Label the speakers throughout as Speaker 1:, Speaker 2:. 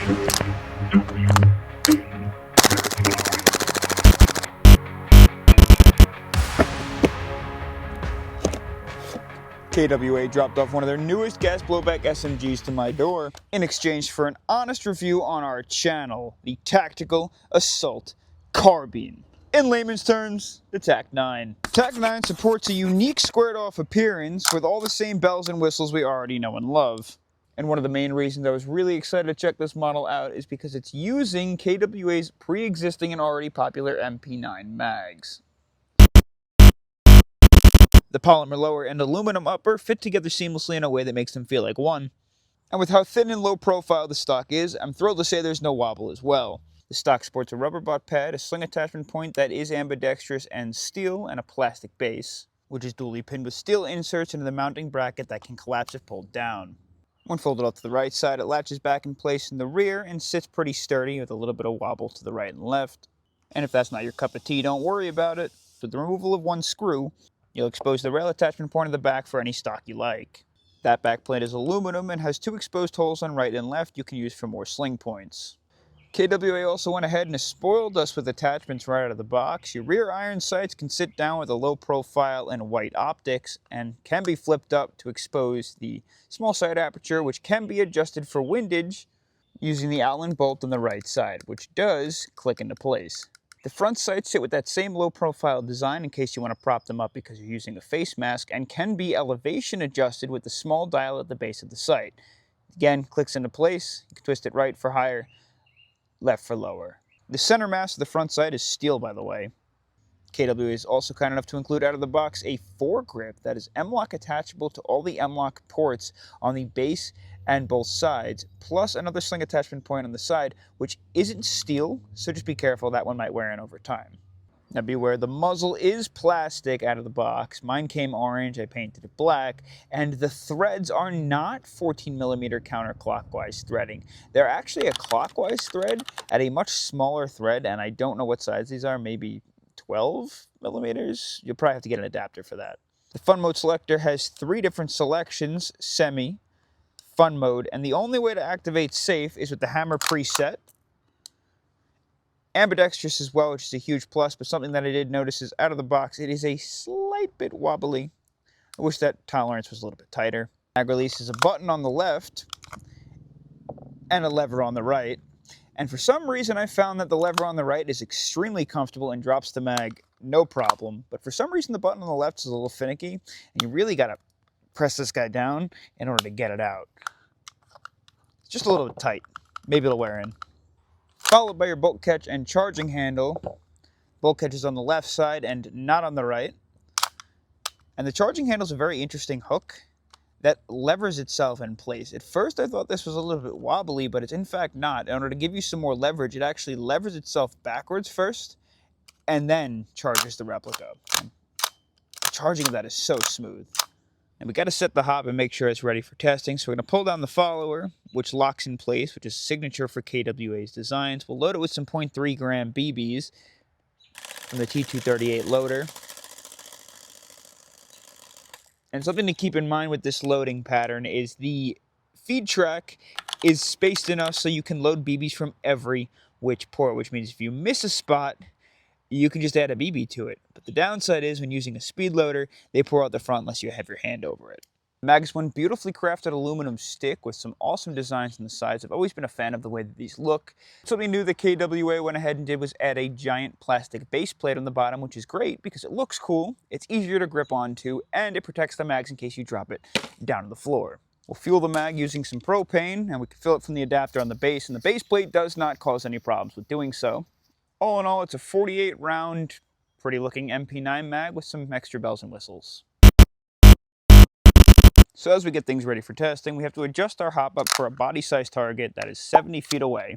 Speaker 1: KWA dropped off one of their newest gas blowback SMGs to my door in exchange for an honest review on our channel, the Tactical Assault Carbine. In layman's terms, the Tac-9. Tac-9 supports a unique squared-off appearance with all the same bells and whistles we already know and love. And one of the main reasons I was really excited to check this model out is because it's using KWA's pre-existing and already popular MP9 mags. The polymer lower and aluminum upper fit together seamlessly in a way that makes them feel like one. And with how thin and low profile the stock is, I'm thrilled to say there's no wobble as well. The stock sports a rubber butt pad, a sling attachment point that is ambidextrous and steel, and a plastic base, which is dually pinned with steel inserts into the mounting bracket that can collapse if pulled down. When folded out to the right side, it latches back in place in the rear and sits pretty sturdy with a little bit of wobble to the right and left. And if that's not your cup of tea, don't worry about it. With the removal of one screw, you'll expose the rail attachment point in the back for any stock you like. That back plate is aluminum and has two exposed holes on right and left you can use for more sling points. KWA also went ahead and spoiled us with attachments right out of the box. Your rear iron sights can sit down with a low profile and white optics and can be flipped up to expose the small sight aperture, which can be adjusted for windage using the Allen bolt on the right side, which does click into place. The front sights sit with that same low profile design in case you want to prop them up because you're using a face mask, and can be elevation adjusted with the small dial at the base of the sight. Again, clicks into place. You can twist it right for higher, left for lower. The center mass of the front sight is steel, by the way. KWA is also kind enough to include out of the box a foregrip that is M-LOK attachable to all the M-LOK ports on the base and both sides, plus another sling attachment point on the side, which isn't steel, so just be careful, that one might wear in over time. Now beware, the muzzle is plastic out of the box. Mine came orange, I painted it black, and the threads are not 14mm counterclockwise threading. They're actually a clockwise thread at a much smaller thread, and I don't know what size these are, maybe 12mm? You'll probably have to get an adapter for that. The fun mode selector has 3 different selections: semi, fun mode, and the only way to activate safe is with the hammer preset. Ambidextrous as well, which is a huge plus, but something that I did notice is out of the box, it is a slight bit wobbly. I wish that tolerance was a little bit tighter. Mag release is a button on the left and a lever on the right. And for some reason, I found that the lever on the right is extremely comfortable and drops the mag no problem. But for some reason, the button on the left is a little finicky, and you really got to press this guy down in order to get it out. It's just a little bit tight. Maybe it'll wear in. Followed by your bolt catch and charging handle. Bolt catch is on the left side and not on the right. And the charging handle is a very interesting hook that levers itself in place. At first I thought this was a little bit wobbly, but it's in fact not. In order to give you some more leverage, it actually levers itself backwards first and then charges the replica. And the charging of that is so smooth. And we got to set the hop and make sure it's ready for testing. So we're going to pull down the follower, which locks in place, which is signature for KWA's designs. We'll load it with some 0.3 gram BBs from the T238 loader. And something to keep in mind with this loading pattern is the feed track is spaced enough so you can load BBs from every which port, which means if you miss a spot, you can just add a BB to it. But the downside is when using a speed loader, they pour out the front unless you have your hand over it. The mag is one beautifully crafted aluminum stick with some awesome designs on the sides. I've always been a fan of the way that these look. Something new that KWA went ahead and did was add a giant plastic base plate on the bottom, which is great because it looks cool, it's easier to grip onto, and it protects the mags in case you drop it down to the floor. We'll fuel the mag using some propane, and we can fill it from the adapter on the base, and the base plate does not cause any problems with doing so. All in all, it's a 48 round, pretty looking MP9 mag with some extra bells and whistles. So as we get things ready for testing, we have to adjust our hop up for a body size target that is 70 feet away.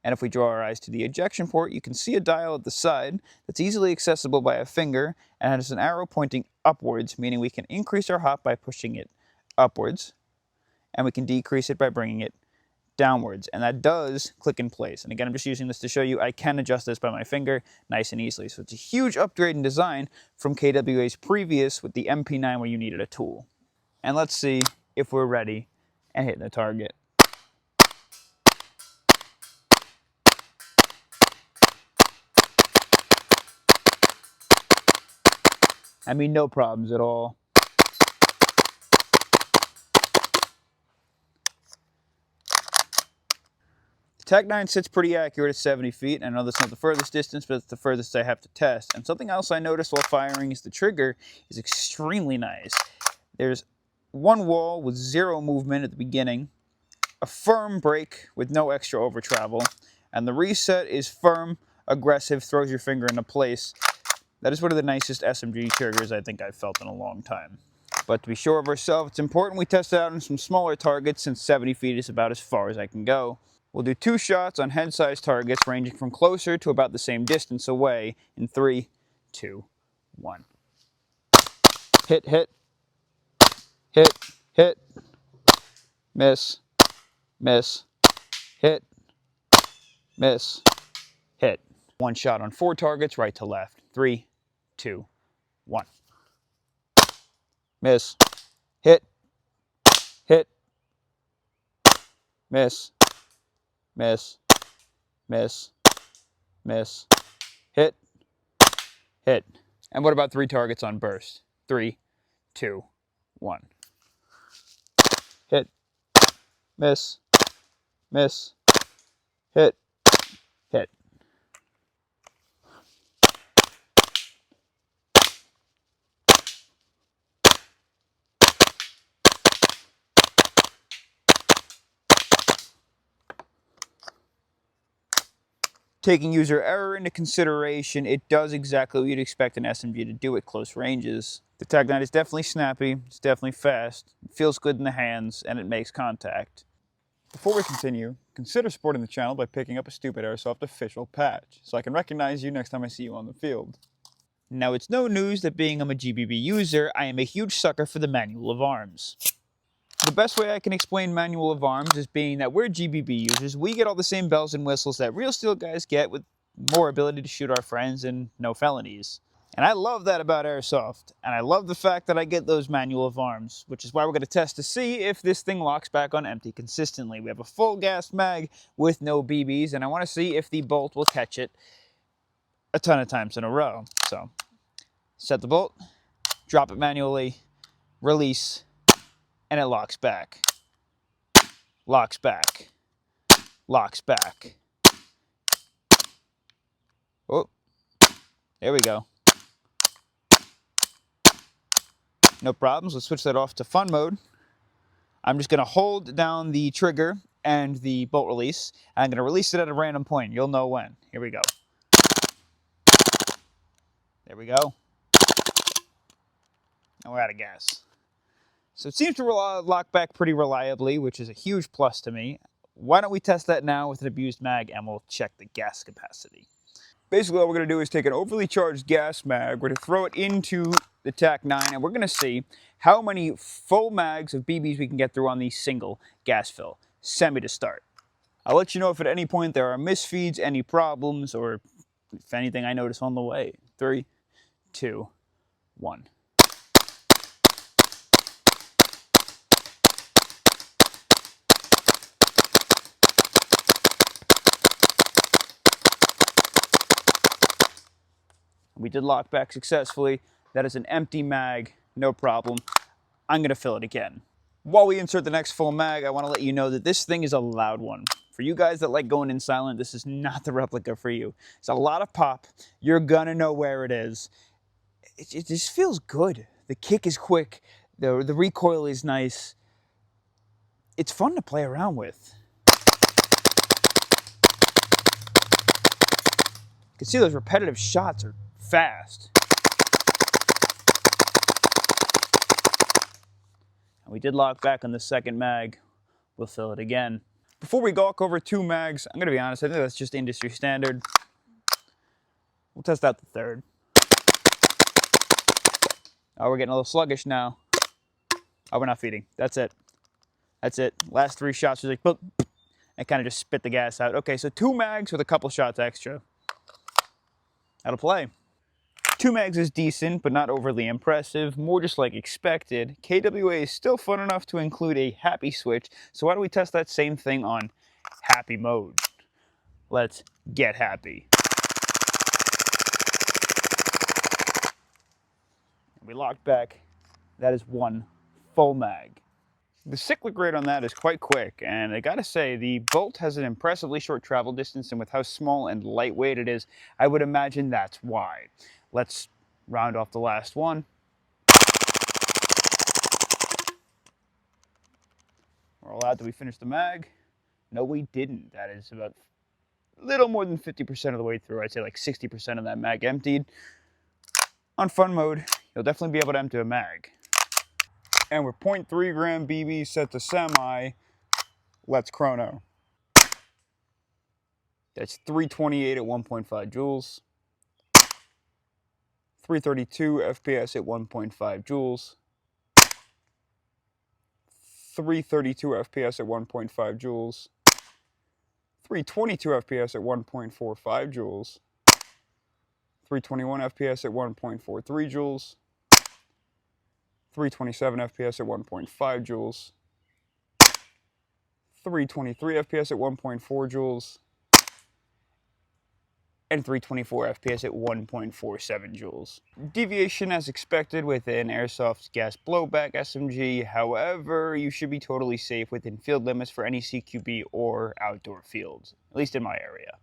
Speaker 1: And if we draw our eyes to the ejection port, you can see a dial at the side that's easily accessible by a finger and has an arrow pointing upwards, meaning we can increase our hop by pushing it upwards, and we can decrease it by bringing it downwards, and that does click in place. And again, I'm just using this to show you I can adjust this by my finger nice and easily. So it's a huge upgrade in design from KWA's previous with the MP9 where you needed a tool. And let's see if we're ready and hitting the target. I mean, no problems at all. The Tac-9 sits pretty accurate at 70 feet. I know that's not the furthest distance, but it's the furthest I have to test. And something else I noticed while firing is the trigger is extremely nice. There's one wall with 0 movement at the beginning, a firm brake with no extra over travel, and the reset is firm, aggressive, throws your finger into place. That is one of the nicest SMG triggers I think I've felt in a long time. But to be sure of ourselves, it's important we test it out on some smaller targets since 70 feet is about as far as I can go. We'll do 2 shots on head-sized targets ranging from closer to about the same distance away in 3, 2, 1. Hit, hit, hit, hit, miss, miss, hit, miss, hit. 1 shot on 4 targets, right to left. 3, 2, 1. Miss, hit, hit, miss, miss, miss, miss, hit, hit. And what about 3 targets on burst? 3, 2, 1. Hit, miss, miss, hit, hit. Taking user error into consideration, it does exactly what you'd expect an SMG to do at close ranges. The Tac-9 is definitely snappy, it's definitely fast, it feels good in the hands, and it makes contact. Before we continue, consider supporting the channel by picking up a Stupid Airsoft official patch, so I can recognize you next time I see you on the field. Now, it's no news that being I'm a GBB user, I am a huge sucker for the manual of arms. The best way I can explain manual of arms is being that we're GBB users, we get all the same bells and whistles that real steel guys get with more ability to shoot our friends and no felonies. And I love that about Airsoft, and I love the fact that I get those manual of arms, which is why we're going to test to see if this thing locks back on empty consistently. We have a full gas mag with no BBs, and I want to see if the bolt will catch it a ton of times in a row. So, set the bolt, drop it manually, release, and it locks back. Locks back. Locks back. Oh, there we go. No problems. Let's switch that off to fun mode. I'm just going to hold down the trigger and the bolt release. And I'm going to release it at a random point. You'll know when. Here we go. There we go. And we're out of gas. So it seems to lock back pretty reliably, which is a huge plus to me. Why don't we test that now with an abused mag and we'll check the gas capacity. Basically, all we're going to do is take an overly charged gas mag, we're going to throw it into the Tac-9, and we're going to see how many full mags of BBs we can get through on the single gas fill. Semi to start. I'll let you know if at any point there are misfeeds, any problems, or if anything I notice on the way. 3, 2, 1. We did lock back successfully. That is an empty mag, no problem. I'm going to fill it again. While we insert the next full mag, I want to let you know that this thing is a loud one. For you guys that like going in silent, this is not the replica for you. It's a lot of pop. You're going to know where it is. It just feels good. The kick is quick. The recoil is nice. It's fun to play around with. You can see those repetitive shots are fast. And we did lock back on the second mag. We'll fill it again. Before we gawk over 2 mags, I'm going to be honest, I think that's just industry standard. We'll test out the third. Oh, we're getting a little sluggish now. Oh, we're not feeding. That's it. That's it. Last 3 shots was like, boop, and kind of just spit the gas out. Okay, so 2 mags with a couple shots extra. That'll play. 2 mags is decent, but not overly impressive, more just like expected. KWA is still fun enough to include a happy switch, so why don't we test that same thing on happy mode? Let's get happy. We locked back. That is one full mag. The cyclic rate on that is quite quick, and I gotta say, the bolt has an impressively short travel distance, and with how small and lightweight it is, I would imagine that's why. Let's round off the last one. We're allowed. Did we finish the mag? No, we didn't. That is about a little more than 50% of the way through. I'd say like 60% of that mag emptied. On fun mode, you'll definitely be able to empty a mag. And we're 0.3 gram BB set to semi. Let's chrono. That's 328 at 1.5 joules. 332 FPS at 1.5 joules. 332 FPS at 1.5 joules. 322 FPS at 1.45 joules. 321 FPS at 1.43 joules. 327 FPS at 1.5 joules. 323 FPS at 1.4 joules. And 324 FPS at 1.47 joules. Deviation as expected within Airsoft's gas blowback SMG, however, you should be totally safe within field limits for any CQB or outdoor fields, at least in my area.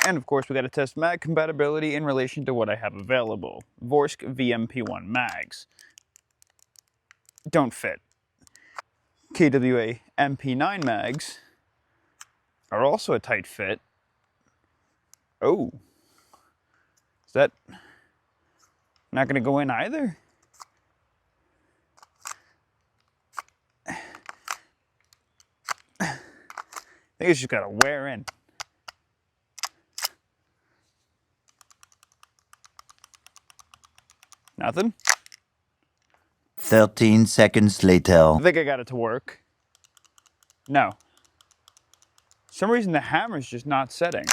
Speaker 1: And of course, we got to test mag compatibility in relation to what I have available. Vorsk VMP1 mags. Don't fit. KWA MP9 mags are also a tight fit. Oh, is that not going to go in either? I think it's just got to wear in. Nothing?
Speaker 2: 13 seconds later.
Speaker 1: I think I got it to work. No. For some reason the hammer's just not setting.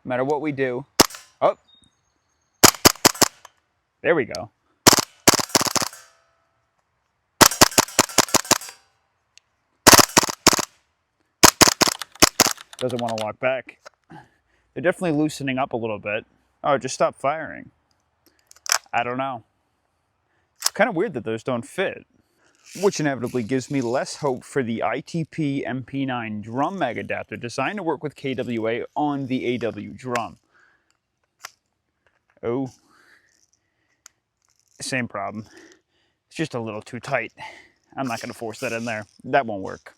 Speaker 1: No matter what we do. Oh. There we go. Doesn't want to lock back. They're definitely loosening up a little bit. Oh, just stop firing. I don't know. It's kind of weird that those don't fit. Which inevitably gives me less hope for the ITP MP9 drum mag adapter designed to work with KWA on the AW drum. Oh. Same problem. It's just a little too tight. I'm not going to force that in there. That won't work.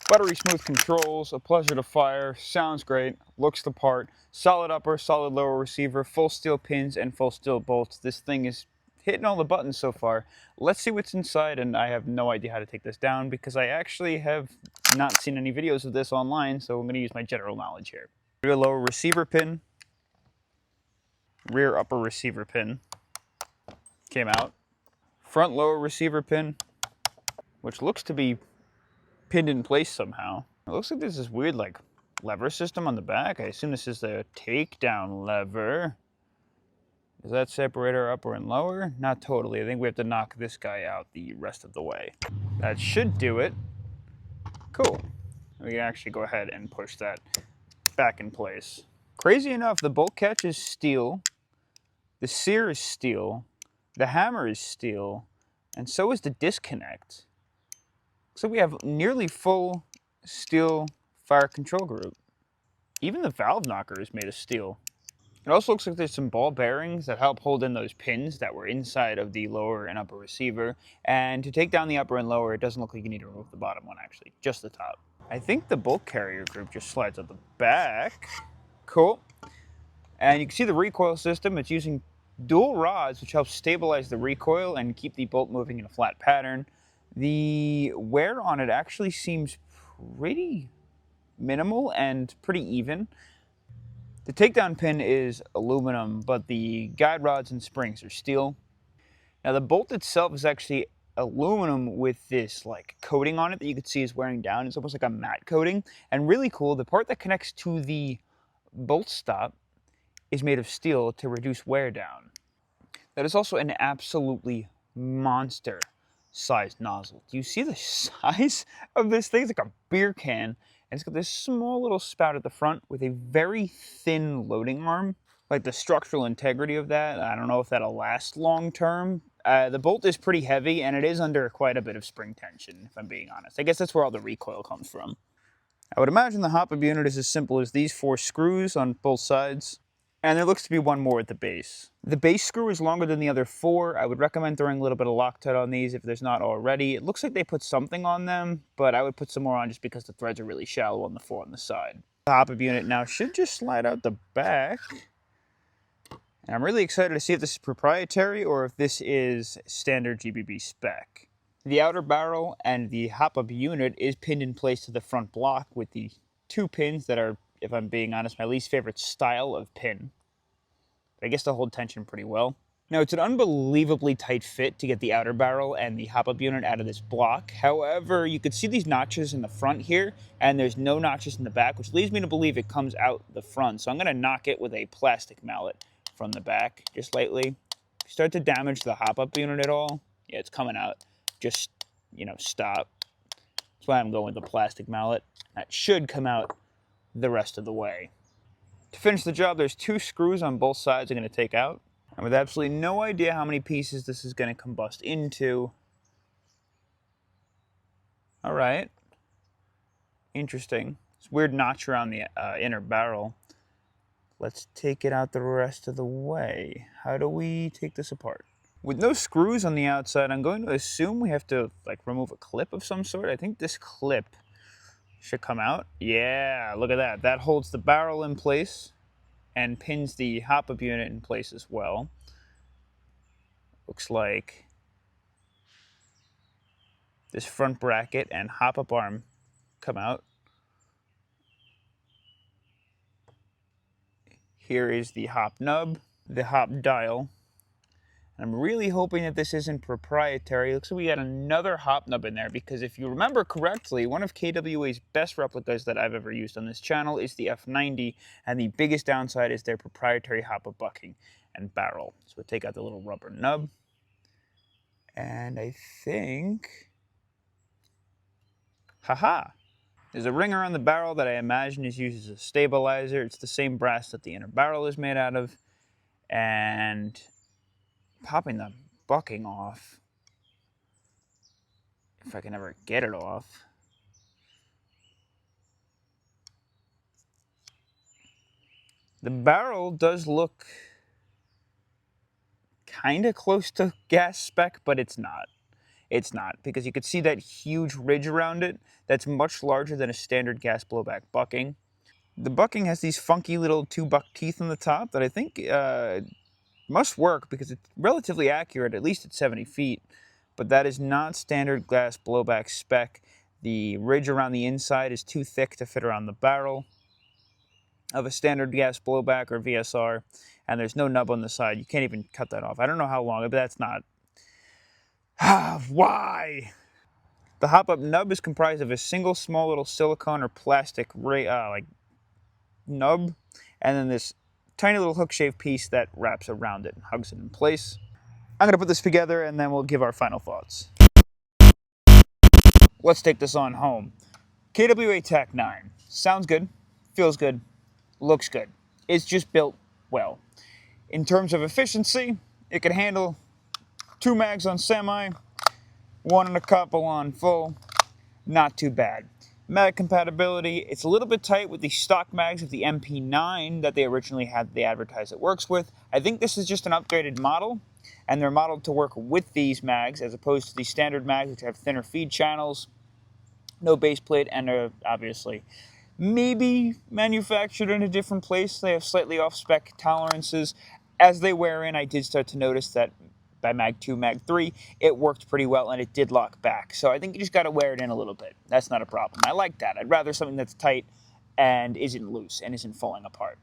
Speaker 1: Buttery smooth controls, a pleasure to fire, sounds great, looks the part, solid upper, solid lower receiver, full steel pins, and full steel bolts. This thing is hitting all the buttons so far. Let's see what's inside, and I have no idea how to take this down because I actually have not seen any videos of this online, so I'm going to use my general knowledge here. Rear lower receiver pin, rear upper receiver pin came out, front lower receiver pin, which looks to be pinned in place somehow. It looks like there's this weird like lever system on the back. I assume this is the takedown lever. Does that separate our upper and lower? Not totally. I think we have to knock this guy out the rest of the way. That should do it. Cool. We can actually go ahead and push that back in place. Crazy enough, the bolt catch is steel, the sear is steel, the hammer is steel, and so is the disconnect. So we have nearly full steel fire control group. Even the valve knocker is made of steel. It also looks like there's some ball bearings that help hold in those pins that were inside of the lower and upper receiver. And to take down the upper and lower, it doesn't look like you need to remove the bottom one actually, just the top. I think the bolt carrier group just slides out the back. Cool. And you can see the recoil system. It's using dual rods, which helps stabilize the recoil and keep the bolt moving in a flat pattern. The wear on it actually seems pretty minimal and pretty even. The takedown pin is aluminum, but the guide rods and springs are steel. Now the bolt itself is actually aluminum with this like coating on it that you can see is wearing down. It's almost like a matte coating, and really cool, the part that connects to the bolt stop is made of steel to reduce wear down. That is also an absolutely monster sized nozzle. Do you see the size of this thing? It's like a beer can, and it's got this small little spout at the front with a very thin loading arm. like the structural integrity of that. I don't know if that'll last long term. The bolt is pretty heavy, and it is under quite a bit of spring tension, if I'm being honest. I guess that's where all the recoil comes from. I would imagine the hop-up unit is as simple as these 4 screws on both sides, and there looks to be one more at the base. The base screw is longer than the other 4. I would recommend throwing a little bit of Loctite on these if there's not already. It looks like they put something on them, but I would put some more on just because the threads are really shallow on the 4 on the side. The hop-up unit now should just slide out the back. And I'm really excited to see if this is proprietary or if this is standard GBB spec. The outer barrel and the hop-up unit is pinned in place to the front block with the 2 pins that are, if I'm being honest, my least favorite style of pin. I guess they'll hold tension pretty well. Now, it's an unbelievably tight fit to get the outer barrel and the hop-up unit out of this block. However, you could see these notches in the front here, and there's no notches in the back, which leads me to believe it comes out the front. So I'm going to knock it with a plastic mallet from the back, just lightly. If you start to damage the hop-up unit at all, yeah, it's coming out. Just, stop. That's why I'm going with the plastic mallet. That should come out the rest of the way. To finish the job, there's 2 screws on both sides I'm going to take out. And with absolutely no idea how many pieces this is going to combust into. All right. Interesting. It's a weird notch around the inner barrel. Let's take it out the rest of the way. How do we take this apart? With no screws on the outside, I'm going to assume we have to remove a clip of some sort. I think this clip should come out. Yeah, look at that. That holds the barrel in place and pins the hop-up unit in place as well. Looks like this front bracket and hop-up arm come out. Here is the hop nub, the hop dial. I'm really hoping that this isn't proprietary. Looks like we got another hop nub in there because if you remember correctly, one of KWA's best replicas that I've ever used on this channel is the F90, and the biggest downside is their proprietary hop-up bucking and barrel. So we'll take out the little rubber nub. And I think, haha, there's a ring around the barrel that I imagine is used as a stabilizer. It's the same brass that the inner barrel is made out of. And popping the bucking off, if I can ever get it off. The barrel does look kind of close to gas spec, but it's not. It's not, because you could see that huge ridge around it that's much larger than a standard gas blowback bucking. The bucking has these funky little 2 buck teeth on the top that I think must work because it's relatively accurate, at least at 70 feet. But that is not standard gas blowback spec. The ridge around the inside is too thick to fit around the barrel of a standard gas blowback or VSR, and there's no nub on the side. You can't even cut that off. I don't know how long, but that's not... Why? The hop-up nub is comprised of a single small little silicone or plastic nub, and then this tiny little hook-shaped piece that wraps around it and hugs it in place. I'm going to put this together and then we'll give our final thoughts. Let's take this on home. KWA Tac-9. Sounds good, feels good, looks good. It's just built well. In terms of efficiency, it can handle 2 mags on semi, 1 and a couple on full. Not too bad. Mag compatibility, it's a little bit tight with the stock mags of the MP9 that they originally had the advertised it works with. I think this is just an upgraded model, and they're modeled to work with these mags as opposed to the standard mags which have thinner feed channels, no base plate, and are obviously maybe manufactured in a different place. They have slightly off-spec tolerances. As they wear in, I did start to notice that by Mag 2, Mag 3, it worked pretty well and it did lock back. So I think you just got to wear it in a little bit. That's not a problem. I like that. I'd rather something that's tight and isn't loose and isn't falling apart.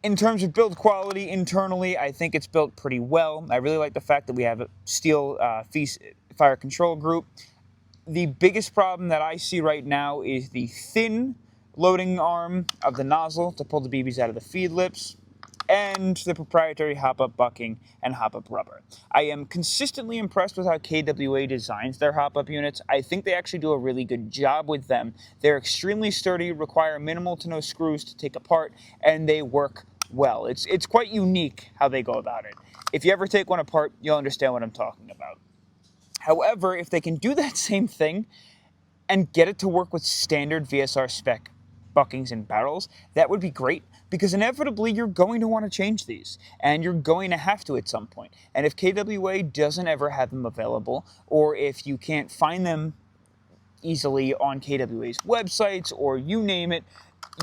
Speaker 1: In terms of build quality internally, I think it's built pretty well. I really like the fact that we have a steel fire control group. The biggest problem that I see right now is the thin loading arm of the nozzle to pull the BBs out of the feed lips, and the proprietary hop-up bucking and hop-up rubber. I am consistently impressed with how KWA designs their hop-up units. I think they actually do a really good job with them. They're extremely sturdy, require minimal to no screws to take apart, and they work well. It's quite unique how they go about it. If you ever take one apart, you'll understand what I'm talking about. However, if they can do that same thing and get it to work with standard VSR spec buckings and barrels, that would be great, because inevitably you're going to want to change these, and you're going to have to at some point. And if KWA doesn't ever have them available, or if you can't find them easily on KWA's websites, or you name it,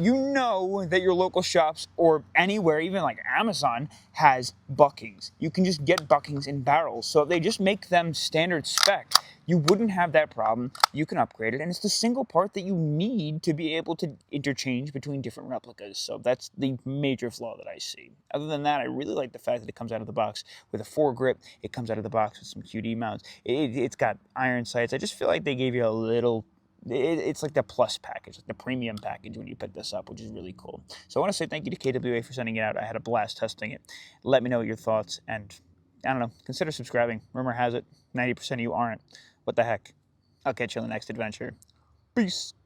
Speaker 1: you know that your local shops or anywhere, even like Amazon, has buckings. You can just get buckings in barrels. So if they just make them standard spec, you wouldn't have that problem. You can upgrade it, and it's the single part that you need to be able to interchange between different replicas. So that's the major flaw that I see. Other than that, I really like the fact that it comes out of the box with a foregrip. It comes out of the box with some QD mounts. It's got iron sights. I just feel like they gave you a little... It's like the plus package, like the premium package when you pick this up, which is really cool. So I want to say thank you to KWA for sending it out. I had a blast testing it. Let me know your thoughts, and I don't know, consider subscribing. Rumor has it, 90% of you aren't. What the heck? I'll catch you on the next adventure. Peace.